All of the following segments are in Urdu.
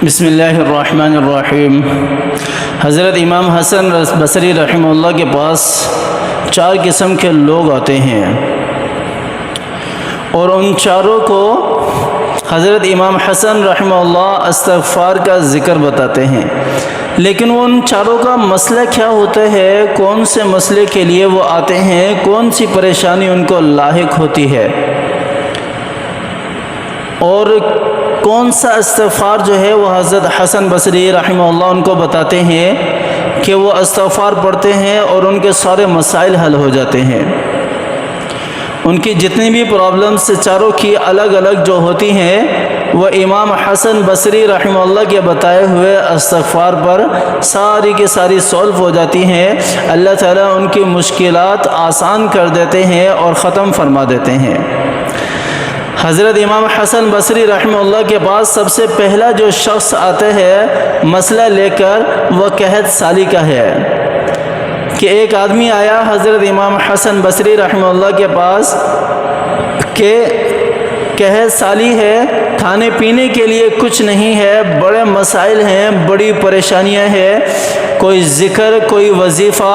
بسم اللہ الرحمن الرحیم۔ حضرت امام حسن بصری رحمہ اللہ کے پاس 4 قسم کے لوگ آتے ہیں اور ان چاروں کو حضرت امام حسن رحمہ اللہ استغفار کا ذکر بتاتے ہیں، لیکن ان چاروں کا مسئلہ کیا ہوتا ہے، کون سے مسئلے کے لیے وہ آتے ہیں، کون سی پریشانی ان کو لاحق ہوتی ہے اور کون سا استغفار جو ہے وہ حضرت حسن بصری رحمہ اللہ ان کو بتاتے ہیں کہ وہ استغفار پڑھتے ہیں اور ان کے سارے مسائل حل ہو جاتے ہیں۔ ان کی جتنی بھی پرابلمس چاروں کی الگ الگ جو ہوتی ہیں وہ امام حسن بصری رحمہ اللہ کے بتائے ہوئے استغفار پر ساری کی ساری سولو ہو جاتی ہیں۔ اللہ تعالیٰ ان کی مشکلات آسان کر دیتے ہیں اور ختم فرما دیتے ہیں۔ حضرت امام حسن بصری رحمہ اللہ کے پاس سب سے پہلا جو شخص آتا ہے مسئلہ لے کر، وہ قحط سالی کا ہے کہ ایک آدمی آیا حضرت امام حسن بصری رحمہ اللہ کے پاس کہ قحط سالی ہے، کھانے پینے کے لیے کچھ نہیں ہے، بڑے مسائل ہیں، بڑی پریشانیاں ہیں، کوئی ذکر، کوئی وظیفہ،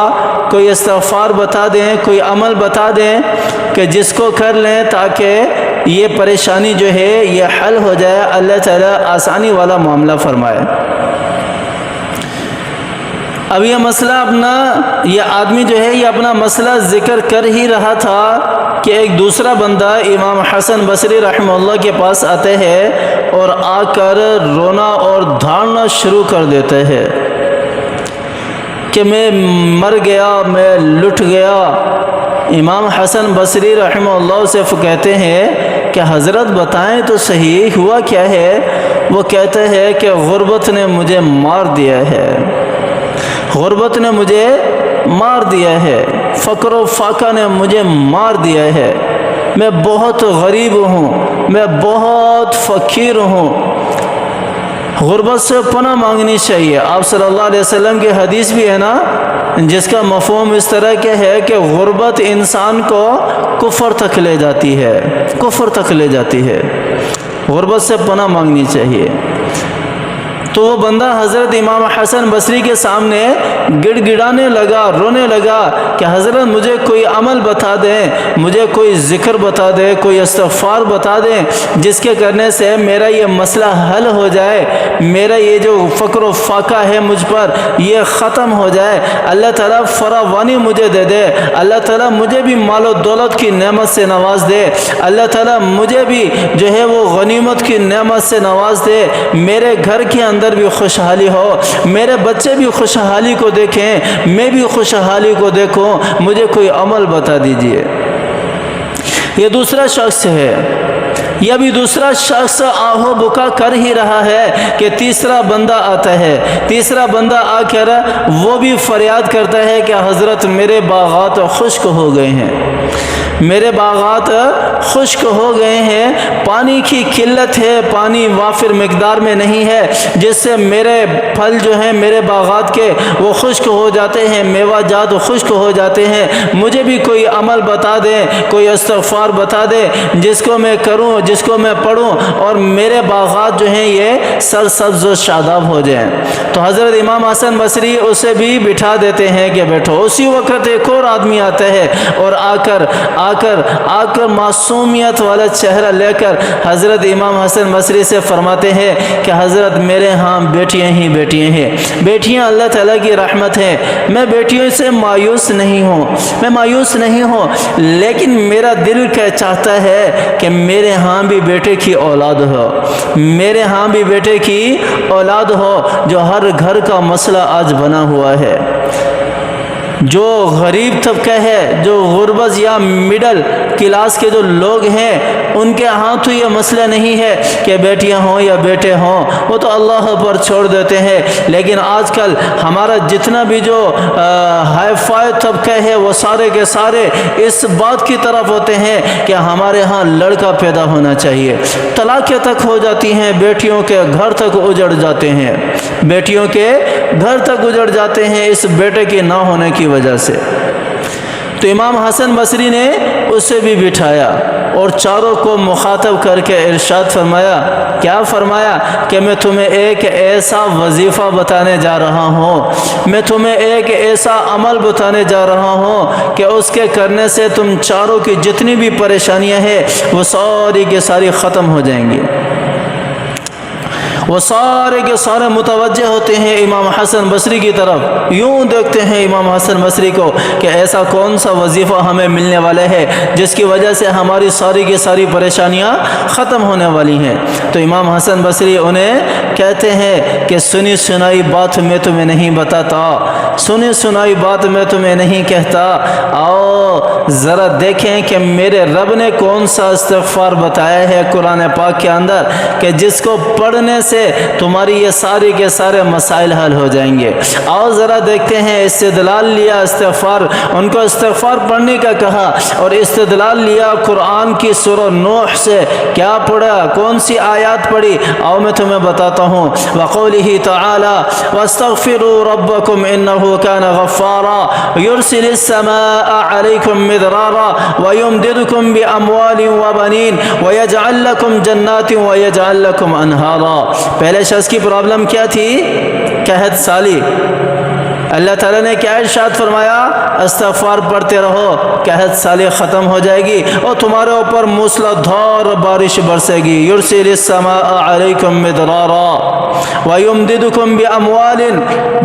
کوئی استغفار بتا دیں، کوئی عمل بتا دیں کہ جس کو کر لیں تاکہ یہ پریشانی جو ہے یہ حل ہو جائے، اللہ تعالیٰ آسانی والا معاملہ فرمائے۔ اب یہ مسئلہ یہ آدمی جو ہے یہ اپنا مسئلہ ذکر کر ہی رہا تھا کہ ایک دوسرا بندہ امام حسن بصری رحمہ اللہ کے پاس آتے ہیں اور آ کر رونا اور دھاڑنا شروع کر دیتے ہیں کہ میں مر گیا، میں لٹ گیا۔ امام حسن بصری رحمہ اللہ سے کہتے ہیں کہ حضرت بتائیں تو صحیح ہوا کیا ہے؟ وہ کہتے ہیں کہ غربت نے مجھے مار دیا ہے، غربت نے مجھے مار دیا ہے، فقر و فاقہ نے مجھے مار دیا ہے، میں بہت غریب ہوں، میں بہت فقیر ہوں، غربت سے پناہ مانگنی چاہیے۔ آپ صلی اللہ علیہ وسلم کی حدیث بھی ہے نا جس کا مفہوم اس طرح کے ہے کہ غربت انسان کو کفر تک لے جاتی ہے، کفر تک لے جاتی ہے، غربت سے پناہ مانگنی چاہیے۔ تو وہ بندہ حضرت امام حسن بصری کے سامنے گڑ گڑانے لگا، رونے لگا کہ حضرت مجھے کوئی عمل بتا دیں، مجھے کوئی ذکر بتا دیں، کوئی استغفار بتا دیں جس کے کرنے سے میرا یہ مسئلہ حل ہو جائے، میرا یہ جو فقر و فاقہ ہے مجھ پر یہ ختم ہو جائے، اللہ تعالیٰ فراوانی مجھے دے دے، اللہ تعالیٰ مجھے بھی مال و دولت کی نعمت سے نواز دے، اللہ تعالیٰ مجھے بھی جو ہے وہ غنیمت کی نعمت سے نواز دے، میرے گھر کے اندر بھی خوشحالی ہو، میرے بچے بھی خوشحالی کو دیکھیں، میں بھی خوشحالی کو دیکھوں، مجھے کوئی عمل بتا دیجئے۔ یہ دوسرا شخص ہے، یہ بھی دوسرا شخص آہو بکا کر ہی رہا ہے کہ تیسرا بندہ آتا ہے، تیسرا بندہ آ کر وہ بھی فریاد کرتا ہے کہ حضرت میرے باغات خشک ہو گئے ہیں، میرے باغات خشک ہو گئے ہیں، پانی کی قلت ہے، پانی وافر مقدار میں نہیں ہے جس سے میرے پھل جو ہیں میرے باغات کے وہ خشک ہو جاتے ہیں، میوہ جات خشک ہو جاتے ہیں، مجھے بھی کوئی عمل بتا دیں، کوئی استغفار بتا دیں جس کو میں کروں، جس کو میں پڑھوں اور میرے باغات جو ہیں یہ سرسبز و شاداب ہو جائیں۔ تو حضرت امام حسن بصری اسے بھی بٹھا دیتے ہیں کہ بیٹھو۔ اسی وقت ایک اور آدمی آتا ہے اور آ کر معصومیت والا چہرہ لے کر حضرت امام حسن بصری سے فرماتے ہیں کہ حضرت میرے ہاں بیٹیاں ہی بیٹیاں ہیں، بیٹیاں اللہ تعالیٰ کی رحمت ہے، میں بیٹیوں سے مایوس نہیں ہوں، میں مایوس نہیں ہوں، لیکن میرا دل کیا چاہتا ہے کہ میرے ہاں بھی بیٹے کی اولاد ہو، میرے ہاں بھی بیٹے کی اولاد ہو، جو ہر گھر کا مسئلہ آج بنا ہوا ہے۔ جو غریب طبقہ ہے، جو غربت یا مڈل کلاس کے جو لوگ ہیں ان کے ہاں تو یہ مسئلہ نہیں ہے کہ بیٹیاں ہوں یا بیٹے ہوں، وہ تو اللہ پر چھوڑ دیتے ہیں، لیکن آج کل ہمارا جتنا بھی جو ہائی فائی طبقہ ہے وہ سارے کے سارے اس بات کی طرف ہوتے ہیں کہ ہمارے ہاں لڑکا پیدا ہونا چاہیے، طلاقیں تک ہو جاتی ہیں، بیٹیوں کے گھر تک اجڑ جاتے ہیں، بیٹیوں کے گھر تک اجڑ جاتے ہیں اس بیٹے کے نہ ہونے کی وجہ سے۔ تو امام حسن بصری نے اسے بھی بٹھایا اور چاروں کو مخاطب کر کے ارشاد فرمایا، کیا فرمایا کہ میں تمہیں ایک ایسا وظیفہ بتانے جا رہا ہوں، میں تمہیں ایک ایسا عمل بتانے جا رہا ہوں کہ اس کے کرنے سے تم چاروں کی جتنی بھی پریشانیاں ہیں وہ ساری کی ساری ختم ہو جائیں گی۔ وہ سارے کے سارے متوجہ ہوتے ہیں امام حسن بصری کی طرف، یوں دیکھتے ہیں امام حسن بصری کو کہ ایسا کون سا وظیفہ ہمیں ملنے والا ہے جس کی وجہ سے ہماری ساری کی ساری پریشانیاں ختم ہونے والی ہیں۔ تو امام حسن بصری انہیں کہتے ہیں کہ سنی سنائی بات میں تمہیں نہیں بتاتا، سنی سنائی بات میں تمہیں نہیں کہتا، آؤ ذرا دیکھیں کہ میرے رب نے کون سا استغفار بتایا ہے قرآن پاک کے اندر کہ جس کو پڑھنے سے تمہاری یہ سارے کے سارے مسائل حل ہو جائیں گے۔ آؤ ذرا دیکھتے ہیں، استدلال لیا استغفار، ان کو استغفار پڑھنے کا کہا اور استدلال لیا قرآن کی سورہ نوح سے، کیا پڑھا، کون سی آیات پڑھی، آؤ میں تمہیں بتاتا ہوں۔ وقوله تعالی واستغفروا ربکم انه كان غفارا يرسل السماء عليكم مدرارا ويمددكم باموال وبنين ويجعل لكم جنات ويجعل لكم انهارا۔ پہلے شخص کی پرابلم کیا تھی؟ قحط سالی۔ اللہ تعالیٰ نے کیا ارشاد فرمایا؟ استغفار پڑھتے رہو، قحط سالی ختم ہو جائے گی اور تمہارے اوپر موسلادھار بارش برسے گی۔ یرسل السماء علیکم مدرارا ویمددکم باموال۔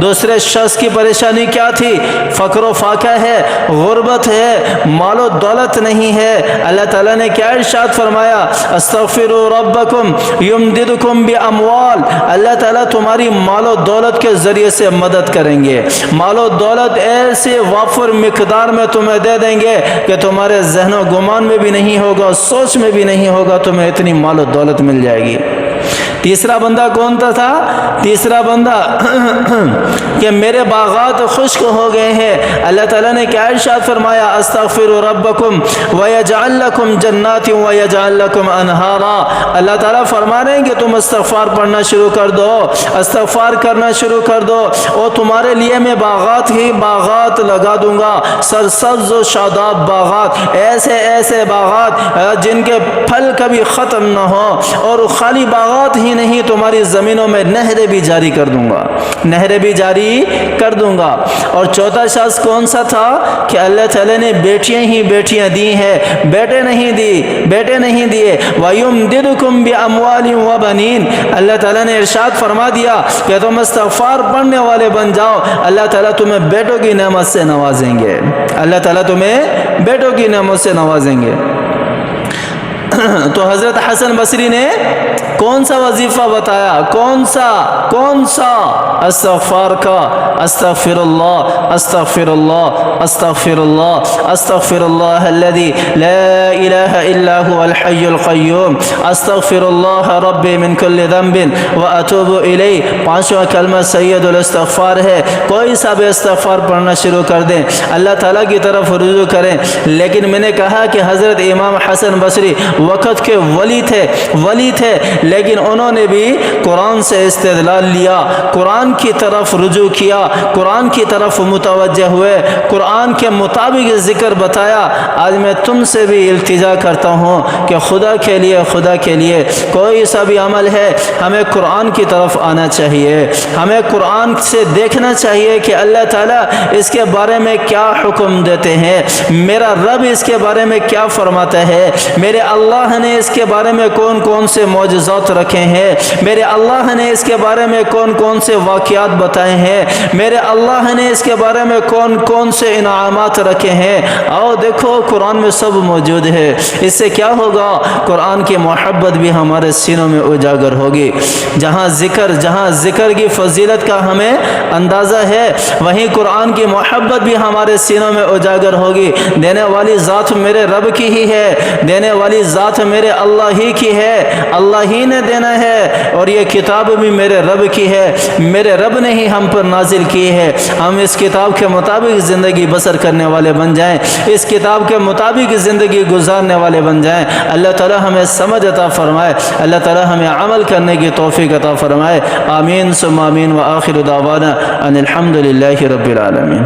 دوسرے شخص کی پریشانی کیا تھی؟ فقر و فاقہ ہے، غربت ہے، مال و دولت نہیں ہے۔ اللہ تعالیٰ نے کیا ارشاد فرمایا؟ استغفروا ربکم یمددکم باموال۔ اللہ تعالیٰ تمہاری مال و دولت کے ذریعے سے مدد کریں گے، مال و دولت ایسے وافر مقدار میں تمہیں دے دیں گے کہ تمہارے ذہن و گمان میں بھی نہیں ہوگا، سوچ میں بھی نہیں ہوگا تمہیں اتنی مال و دولت مل جائے گی۔ تیسرا بندہ کون تھا؟ تیسرا بندہ کہ میرے باغات خشک ہو گئے ہیں۔ اللہ تعالیٰ نے کیا ارشاد فرمایا؟ استغفروا ربکم ویجعل لکم جنات ویجعل لکم انہارا۔ اللہ تعالیٰ فرما رہے ہیں کہ تم استغفار پڑھنا شروع کر دو، استغفار کرنا شروع کر دو اور تمہارے لیے میں باغات ہی باغات لگا دوں گا، سرسبز و شاداب باغات، ایسے ایسے باغات جن کے پھل کبھی ختم نہ ہو، اور خالی باغات ہی نہیں تمہاری زمینوں میں نہریں بھی جاری کر دوں گا، نہریں بھی جاری کر دوں گا۔ اور چوتھا شخص کون سا تھا کہ اللہ تعالیٰ نے بیٹیاں ہی بیٹیاں دی ہیں، بیٹے نہیں دی، بیٹے نہیں دیے۔ وَيُمْدِدُكُمْ بِأَمْوَالٍ وَبَنِينَ۔ اللہ تعالیٰ نے ارشاد فرما دیا کہ تم استغفار پڑھنے والے بن جاؤ، اللہ تعالیٰ تمہیں بیٹوں کی نعمت سے نوازیں گے، اللہ تعالیٰ تمہیں بیٹوں کی نعمت سے نوازیں گے۔ تو حضرت حسن بصری نے کون سا وظیفہ بتایا؟ کون سا؟ استغفار کا، استغفر اللہ استغفر اللہ استغفر اللہ استغفر اللہ الذي لا الہ الا هو الحی القیوم استغفر اللہ ربی من کل ذنب واتوب الیہ۔ پانچواں کلمہ سید الاستغفار ہے۔ کوئی سا بھی استغفار پڑھنا شروع کر دیں، اللہ تعالیٰ کی طرف رجوع کریں۔ لیکن میں نے کہا کہ حضرت امام حسن بصری وقت کے ولی تھے، لیکن انہوں نے بھی قرآن سے استدلال لیا، قرآن کی طرف رجوع کیا، قرآن کی طرف متوجہ ہوئے، قرآن کے مطابق ذکر بتایا۔ آج میں تم سے بھی التجا کرتا ہوں کہ خدا کے لیے کوئی سا بھی عمل ہے، ہمیں قرآن کی طرف آنا چاہیے، ہمیں قرآن سے دیکھنا چاہیے کہ اللہ تعالیٰ اس کے بارے میں کیا حکم دیتے ہیں، میرا رب اس کے بارے میں کیا فرماتا ہے، میرے اللہ نے اس کے بارے میں کون کون سے معجزات رکھے ہیں، میرے اللہ نے اس کے بارے میں کون کون سے واقعات بتائے ہیں، میرے اللہ نے اس کے بارے میں کون کون سے انعامات رکھے ہیں۔ آؤ دیکھو قرآن میں سب موجود ہے۔ اس سے کیا ہوگا؟ قرآن کی محبت بھی ہمارے سینوں میں اجاگر ہوگی۔ جہاں ذکر کی فضیلت کا ہمیں اندازہ ہے، وہیں قرآن کی محبت بھی ہمارے سینوں میں اجاگر ہوگی۔ دینے والی ذات میرے رب کی ہی ہے، دینے والی ذات میرے اللہ ہی کی ہے، اللہ ہی نے دینا ہے، اور یہ کتاب بھی میرے رب کی ہے، میرے رب نے ہی ہم پر نازل کی ہے۔ ہم اس کتاب کے مطابق زندگی بسر کرنے والے بن جائیں، اس کتاب کے مطابق زندگی گزارنے والے بن جائیں۔ اللہ تعالی ہمیں سمجھ عطا فرمائے، اللہ تعالی ہمیں عمل کرنے کی توفیق عطا فرمائے۔ آمین ثم آمین، وآخر دعوانا ان الحمد للہ رب العالمین۔